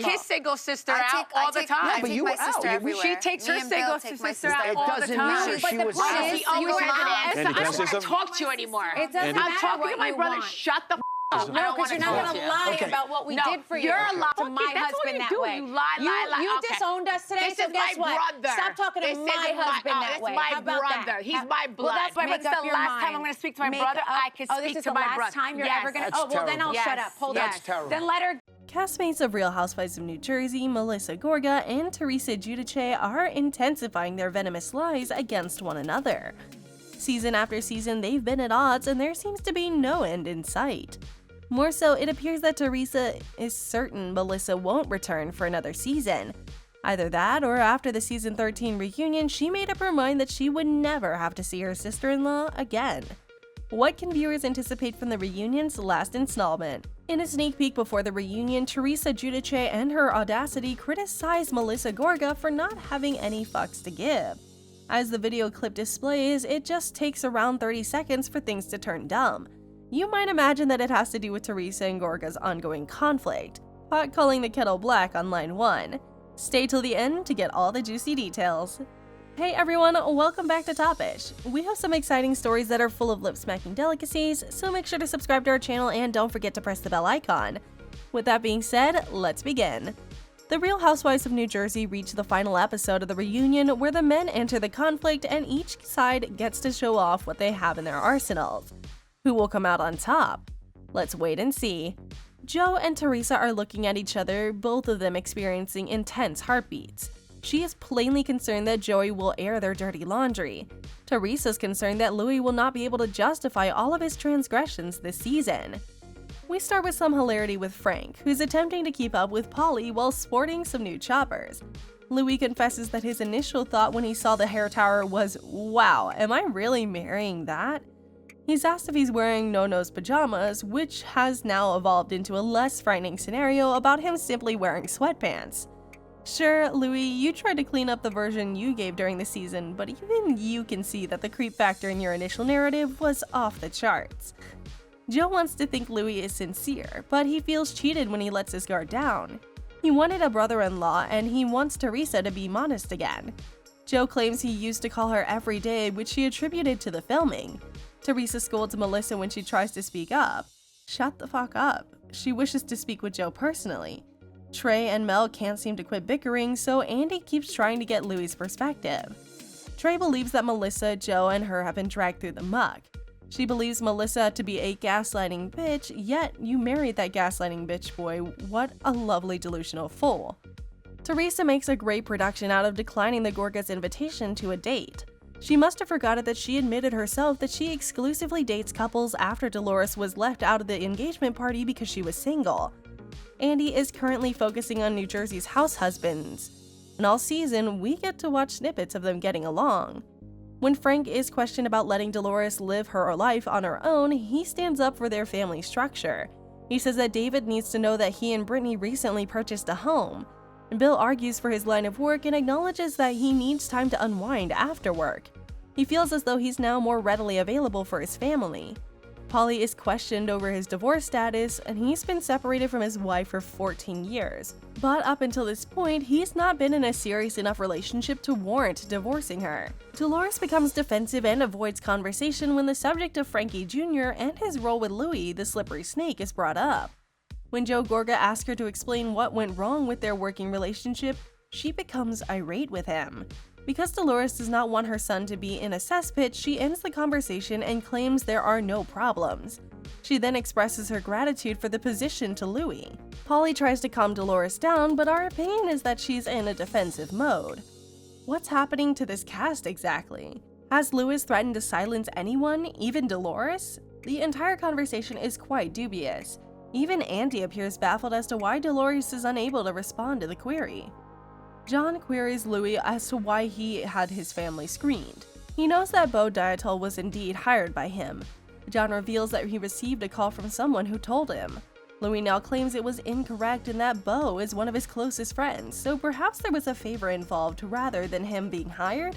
his single sister out all the time. Yeah, but you were out. She takes her single sister out all the time. It doesn't mean she was out. She always has an answer. I don't want to talk to you anymore. It doesn't matter. I'm talking to my brother. Shut the up. No, because you're not going to lie about what we did for you. You're a liar. To my husband that way. You lie. You disowned us today, so guess what? Stop talking to my husband that way. That's my brother. He's my blood. Well, that's the last time I'm going to speak to my brother. I can speak to my brother. Oh, this is the last time you're ever going to... Oh, well, then I'll shut up. Hold on. That's terrible. Then let her... Castmates of Real Housewives of New Jersey, Melissa Gorga and Teresa Giudice are intensifying their venomous lies against one another. Season after season, they've been at odds and there seems to be no end in sight. More so, it appears that Teresa is certain Melissa won't return for another season. Either that, or after the season 13 reunion, she made up her mind that she would never have to see her sister-in-law again. What can viewers anticipate from the reunion's last installment? In a sneak peek before the reunion, Teresa Giudice and her audacity criticized Melissa Gorga for not having any fucks to give. As the video clip displays, it just takes around 30 seconds for things to turn dumb. You might imagine that it has to do with Teresa and Gorga's ongoing conflict, pot calling the kettle black on line 1. Stay till the end to get all the juicy details. Hey everyone, welcome back to Topish. We have some exciting stories that are full of lip-smacking delicacies, so make sure to subscribe to our channel and don't forget to press the bell icon. With that being said, let's begin. The Real Housewives of New Jersey reach the final episode of the reunion where the men enter the conflict and each side gets to show off what they have in their arsenals. Who will come out on top? Let's wait and see. Joe and Teresa are looking at each other, both of them experiencing intense heartbeats. She is plainly concerned that Joey will air their dirty laundry. Teresa's concerned that Louis will not be able to justify all of his transgressions this season. We start with some hilarity with Frank, who's attempting to keep up with Polly while sporting some new choppers. Louis confesses that his initial thought when he saw the hair tower was, wow, am I really marrying that? He's asked if he's wearing No-No's pajamas, which has now evolved into a less frightening scenario about him simply wearing sweatpants. Sure, Louis, you tried to clean up the version you gave during the season, but even you can see that the creep factor in your initial narrative was off the charts. Joe wants to think Louis is sincere, but he feels cheated when he lets his guard down. He wanted a brother-in-law, and he wants Teresa to be modest again. Joe claims he used to call her every day, which she attributed to the filming. Teresa scolds Melissa when she tries to speak up. Shut the fuck up. She wishes to speak with Joe personally. Trey and Mel can't seem to quit bickering, so Andy keeps trying to get Louis' perspective. Trey believes that Melissa, Joe, and her have been dragged through the muck. She believes Melissa to be a gaslighting bitch, yet you married that gaslighting bitch boy. What a lovely delusional fool. Teresa makes a great production out of declining the Gorga's invitation to a date. She must have forgotten that she admitted herself that she exclusively dates couples after Dolores was left out of the engagement party because she was single. Andy is currently focusing on New Jersey's house husbands, and all season we get to watch snippets of them getting along. When Frank is questioned about letting Dolores live her life on her own, he stands up for their family structure. He says that David needs to know that he and Brittany recently purchased a home. Bill argues for his line of work and acknowledges that he needs time to unwind after work. He feels as though he's now more readily available for his family. Paulie is questioned over his divorce status, and he's been separated from his wife for 14 years. But up until this point, he's not been in a serious enough relationship to warrant divorcing her. Dolores becomes defensive and avoids conversation when the subject of Frankie Jr. and his role with Louis, the slippery snake, is brought up. When Joe Gorga asks her to explain what went wrong with their working relationship, she becomes irate with him. Because Dolores does not want her son to be in a cesspit, she ends the conversation and claims there are no problems. She then expresses her gratitude for the position to Louis. Paulie tries to calm Dolores down, but our opinion is that she's in a defensive mode. What's happening to this cast exactly? Has Louis threatened to silence anyone, even Dolores? The entire conversation is quite dubious. Even Andy appears baffled as to why Dolores is unable to respond to the query. John queries Louis as to why he had his family screened. He knows that Beau Diatel was indeed hired by him. John reveals that he received a call from someone who told him. Louis now claims it was incorrect and that Beau is one of his closest friends, so perhaps there was a favor involved rather than him being hired?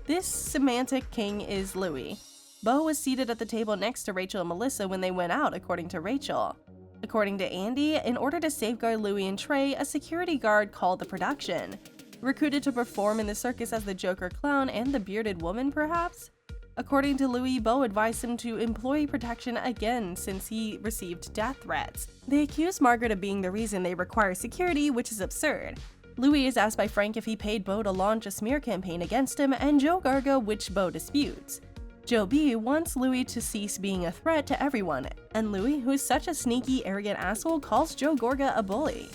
This semantic king is Louis. Beau was seated at the table next to Rachel and Melissa when they went out, according to Rachel. According to Andy, in order to safeguard Louis and Trey, a security guard called the production. Recruited to perform in the circus as the Joker clown and the bearded woman, perhaps? According to Louis, Beau advised him to employ protection again since he received death threats. They accuse Margaret of being the reason they require security, which is absurd. Louis is asked by Frank if he paid Beau to launch a smear campaign against him, and Joe Gorga, which Beau disputes. Joe B wants Louis to cease being a threat to everyone, and Louis, who is such a sneaky, arrogant asshole, calls Joe Gorga a bully.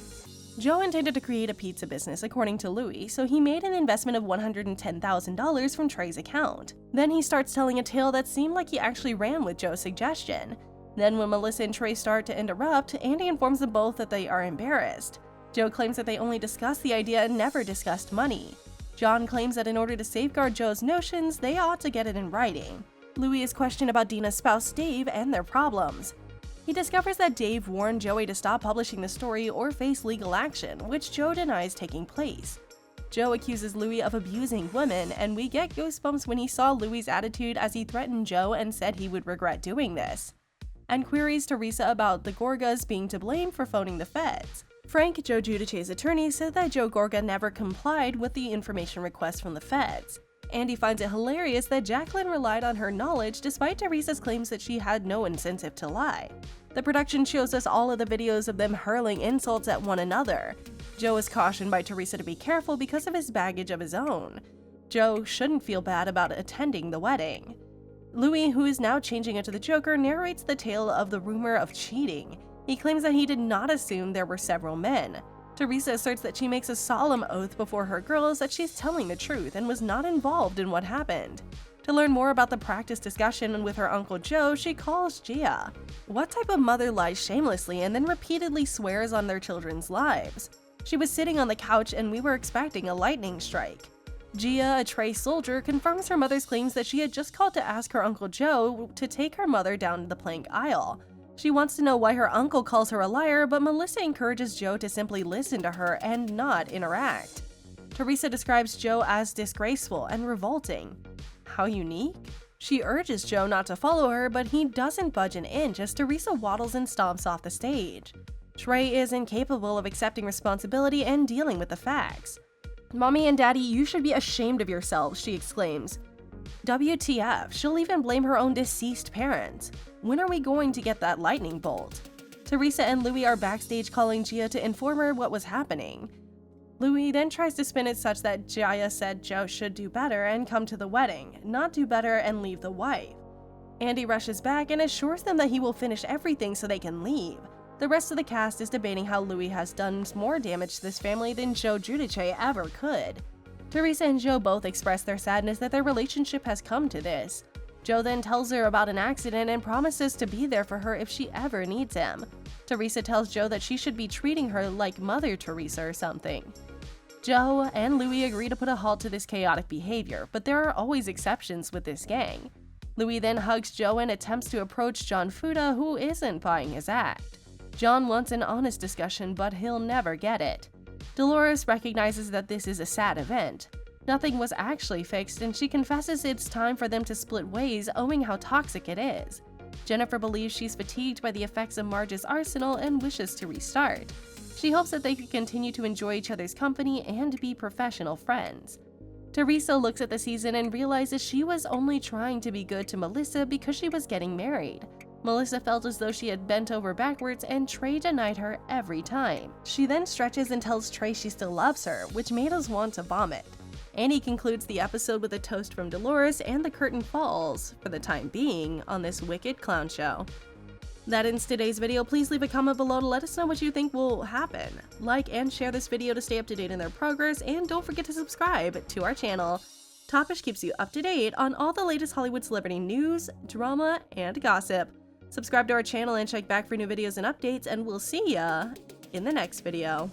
Joe intended to create a pizza business, according to Louis, so he made an investment of $110,000 from Trey's account. Then he starts telling a tale that seemed like he actually ran with Joe's suggestion. Then when Melissa and Trey start to interrupt, Andy informs them both that they are embarrassed. Joe claims that they only discussed the idea and never discussed money. John claims that in order to safeguard Joe's notions, they ought to get it in writing. Louis is questioned about Dina's spouse Dave and their problems. He discovers that Dave warned Joey to stop publishing the story or face legal action, which Joe denies taking place. Joe accuses Louis of abusing women, and we get goosebumps when he saw Louis' attitude as he threatened Joe and said he would regret doing this. And queries Teresa about the Gorgas being to blame for phoning the feds. Frank, Joe Giudice's attorney, said that Joe Gorga never complied with the information request from the feds. Andy finds it hilarious that Jacqueline relied on her knowledge despite Teresa's claims that she had no incentive to lie. The production shows us all of the videos of them hurling insults at one another. Joe is cautioned by Teresa to be careful because of his baggage of his own. Joe shouldn't feel bad about attending the wedding. Louis, who is now changing into the Joker, narrates the tale of the rumor of cheating. He claims that he did not assume there were several men. Teresa asserts that she makes a solemn oath before her girls that she's telling the truth and was not involved in what happened. To learn more about the practice discussion with her Uncle Joe, she calls Giudice. What type of mother lies shamelessly and then repeatedly swears on their children's lives? She was sitting on the couch and we were expecting a lightning strike. Giudice, a Trey soldier, confirms her mother's claims that she had just called to ask her Uncle Joe to take her mother down the plank aisle. She wants to know why her uncle calls her a liar, but Melissa encourages Joe to simply listen to her and not interact. Teresa describes Joe as disgraceful and revolting. How unique? She urges Joe not to follow her, but he doesn't budge an inch as Teresa waddles and stomps off the stage. Trey is incapable of accepting responsibility and dealing with the facts. "Mommy and Daddy, you should be ashamed of yourselves," she exclaims. WTF, she'll even blame her own deceased parents. When are we going to get that lightning bolt? Teresa and Louis are backstage calling Giudice to inform her what was happening. Louis then tries to spin it such that Giudice said Joe should do better and come to the wedding, not do better and leave the wife. Andy rushes back and assures them that he will finish everything so they can leave. The rest of the cast is debating how Louis has done more damage to this family than Joe Giudice ever could. Teresa and Joe both express their sadness that their relationship has come to this. Joe then tells her about an accident and promises to be there for her if she ever needs him. Teresa tells Joe that she should be treating her like Mother Teresa or something. Joe and Louis agree to put a halt to this chaotic behavior, but there are always exceptions with this gang. Louis then hugs Joe and attempts to approach John Fuda, who isn't buying his act. John wants an honest discussion, but he'll never get it. Dolores recognizes that this is a sad event. Nothing was actually fixed, and she confesses it's time for them to split ways, owing how toxic it is. Jennifer believes she's fatigued by the effects of Marge's arsenal and wishes to restart. She hopes that they can continue to enjoy each other's company and be professional friends. Teresa looks at the season and realizes she was only trying to be good to Melissa because she was getting married. Melissa felt as though she had bent over backwards and Trey denied her every time. She then stretches and tells Trey she still loves her, which made us want to vomit. Annie concludes the episode with a toast from Dolores and the curtain falls, for the time being, on this wicked clown show. That ends today's video. Please leave a comment below to let us know what you think will happen. Like and share this video to stay up to date in their progress, and don't forget to subscribe to our channel. Topish keeps you up to date on all the latest Hollywood celebrity news, drama, and gossip. Subscribe to our channel and check back for new videos and updates, and we'll see ya in the next video.